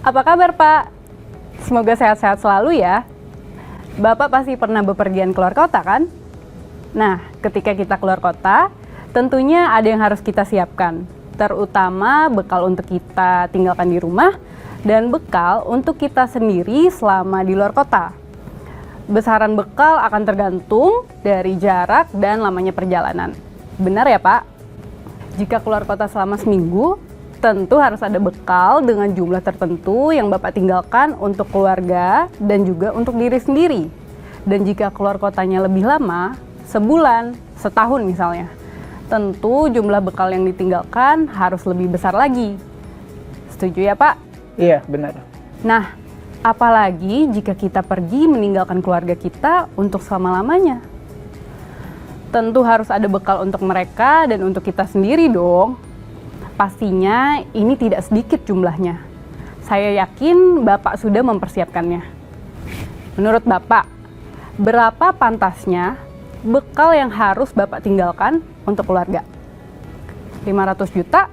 Apa kabar Pak? Semoga sehat-sehat selalu ya. Bapak pasti pernah bepergian keluar kota kan? Nah, ketika kita keluar kota, tentunya ada yang harus kita siapkan. Terutama bekal untuk kita tinggalkan di rumah dan bekal untuk kita sendiri selama di luar kota. Besaran bekal akan tergantung dari jarak dan lamanya perjalanan. Benar ya Pak? Jika keluar kota selama seminggu, tentu harus ada bekal dengan jumlah tertentu yang Bapak tinggalkan untuk keluarga dan juga untuk diri sendiri. Dan jika keluar kotanya lebih lama, sebulan, setahun misalnya, tentu jumlah bekal yang ditinggalkan harus lebih besar lagi. Setuju ya Pak? Iya, benar. Nah, apalagi jika kita pergi meninggalkan keluarga kita untuk selama-lamanya. Tentu harus ada bekal untuk mereka dan untuk kita sendiri dong. Pastinya ini tidak sedikit jumlahnya. Saya yakin Bapak sudah mempersiapkannya. Menurut Bapak, berapa pantasnya bekal yang harus Bapak tinggalkan untuk keluarga? 500 juta?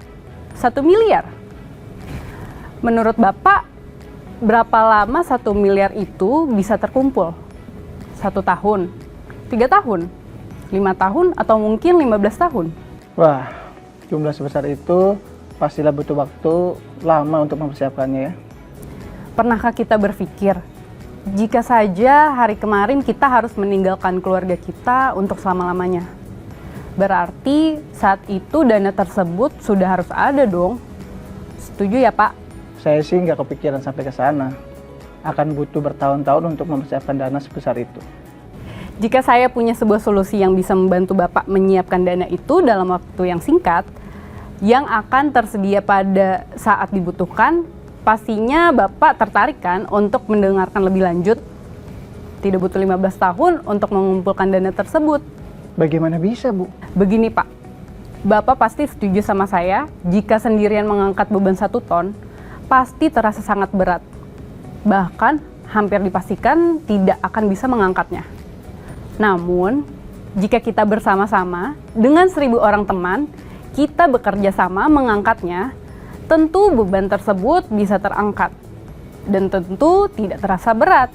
1 miliar? Menurut Bapak, berapa lama 1 miliar itu bisa terkumpul? 1 tahun? 3 tahun? 5 tahun? Atau mungkin 15 tahun? Wah, jumlah sebesar itu pastilah butuh waktu lama untuk mempersiapkannya ya. Pernahkah kita berpikir, jika saja hari kemarin kita harus meninggalkan keluarga kita untuk selama-lamanya? Berarti saat itu dana tersebut sudah harus ada dong. Setuju ya Pak? Saya sih nggak kepikiran sampai ke sana. Akan butuh bertahun-tahun untuk mempersiapkan dana sebesar itu. Jika saya punya sebuah solusi yang bisa membantu Bapak menyiapkan dana itu dalam waktu yang singkat, yang akan tersedia pada saat dibutuhkan, pastinya Bapak tertarik kan untuk mendengarkan lebih lanjut? Tidak butuh 15 tahun untuk mengumpulkan dana tersebut. Bagaimana bisa, Bu? Begini Pak, Bapak pasti setuju sama saya, jika sendirian mengangkat beban 1 ton, pasti terasa sangat berat. Bahkan hampir dipastikan tidak akan bisa mengangkatnya. Namun, jika kita bersama-sama dengan 1.000 orang teman, kita bekerja sama mengangkatnya, tentu beban tersebut bisa terangkat. Dan tentu tidak terasa berat.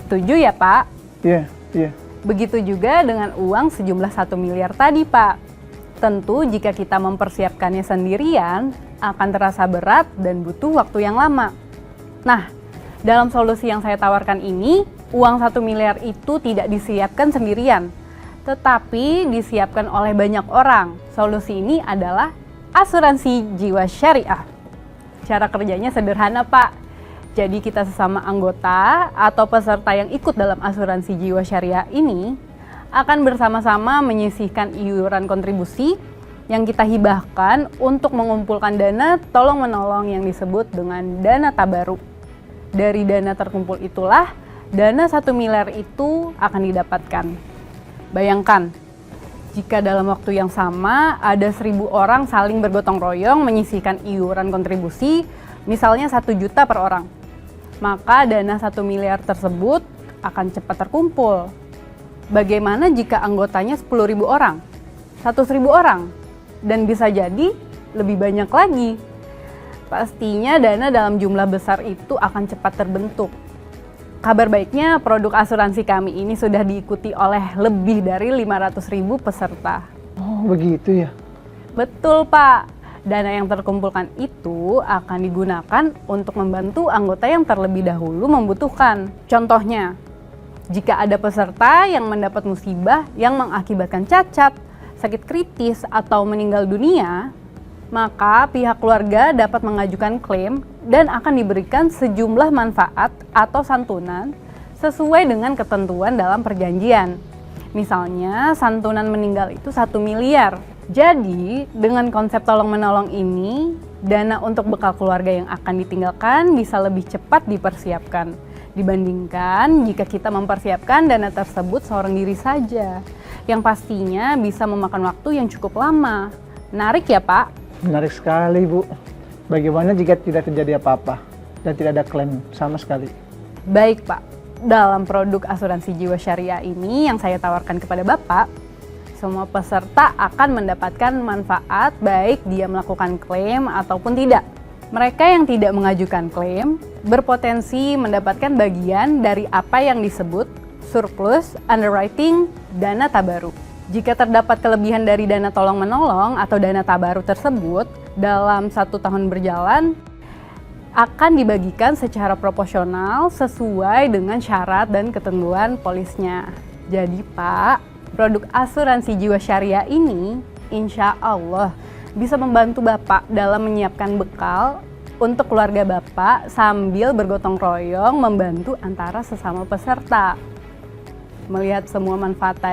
Setuju ya Pak? Iya. Begitu juga dengan uang sejumlah 1 miliar tadi Pak. Tentu jika kita mempersiapkannya sendirian, akan terasa berat dan butuh waktu yang lama. Nah, dalam solusi yang saya tawarkan ini, uang 1 miliar itu tidak disiapkan sendirian, tetapi disiapkan oleh banyak orang. Solusi ini adalah asuransi jiwa syariah. Cara kerjanya sederhana Pak. Jadi kita sesama anggota atau peserta yang ikut dalam asuransi jiwa syariah ini akan bersama-sama menyisihkan iuran kontribusi yang kita hibahkan untuk mengumpulkan dana tolong-menolong yang disebut dengan dana tabaruk. Dari dana terkumpul itulah dana 1 miliar itu akan didapatkan. Bayangkan, jika dalam waktu yang sama ada 1.000 orang saling bergotong royong menyisihkan iuran kontribusi, misalnya 1 juta per orang, maka dana 1 miliar tersebut akan cepat terkumpul. Bagaimana jika anggotanya 10.000 orang, 100.000 orang, dan bisa jadi lebih banyak lagi? Pastinya dana dalam jumlah besar itu akan cepat terbentuk. Kabar baiknya, produk asuransi kami ini sudah diikuti oleh lebih dari 500.000 peserta. Oh, begitu ya? Betul, Pak. Dana yang terkumpulkan itu akan digunakan untuk membantu anggota yang terlebih dahulu membutuhkan. Contohnya, jika ada peserta yang mendapat musibah yang mengakibatkan cacat, sakit kritis, atau meninggal dunia, maka pihak keluarga dapat mengajukan klaim dan akan diberikan sejumlah manfaat atau santunan sesuai dengan ketentuan dalam perjanjian. Misalnya, santunan meninggal itu 1 miliar. Jadi, dengan konsep tolong-menolong ini, dana untuk bekal keluarga yang akan ditinggalkan bisa lebih cepat dipersiapkan dibandingkan jika kita mempersiapkan dana tersebut seorang diri saja, yang pastinya bisa memakan waktu yang cukup lama. Menarik ya, Pak? Menarik sekali, Bu. Bagaimana jika tidak terjadi apa-apa dan tidak ada klaim sama sekali? Baik, Pak. Dalam produk asuransi jiwa syariah ini yang saya tawarkan kepada Bapak, semua peserta akan mendapatkan manfaat baik dia melakukan klaim ataupun tidak. Mereka yang tidak mengajukan klaim berpotensi mendapatkan bagian dari apa yang disebut surplus underwriting dana tabaruk. Jika terdapat kelebihan dari dana tolong-menolong atau dana tabaruk tersebut dalam 1 tahun berjalan, akan dibagikan secara proporsional sesuai dengan syarat dan ketentuan polisnya. Jadi Pak, produk asuransi jiwa syariah ini insya Allah bisa membantu Bapak dalam menyiapkan bekal untuk keluarga Bapak sambil bergotong royong membantu antara sesama peserta. Melihat semua manfaat tadi,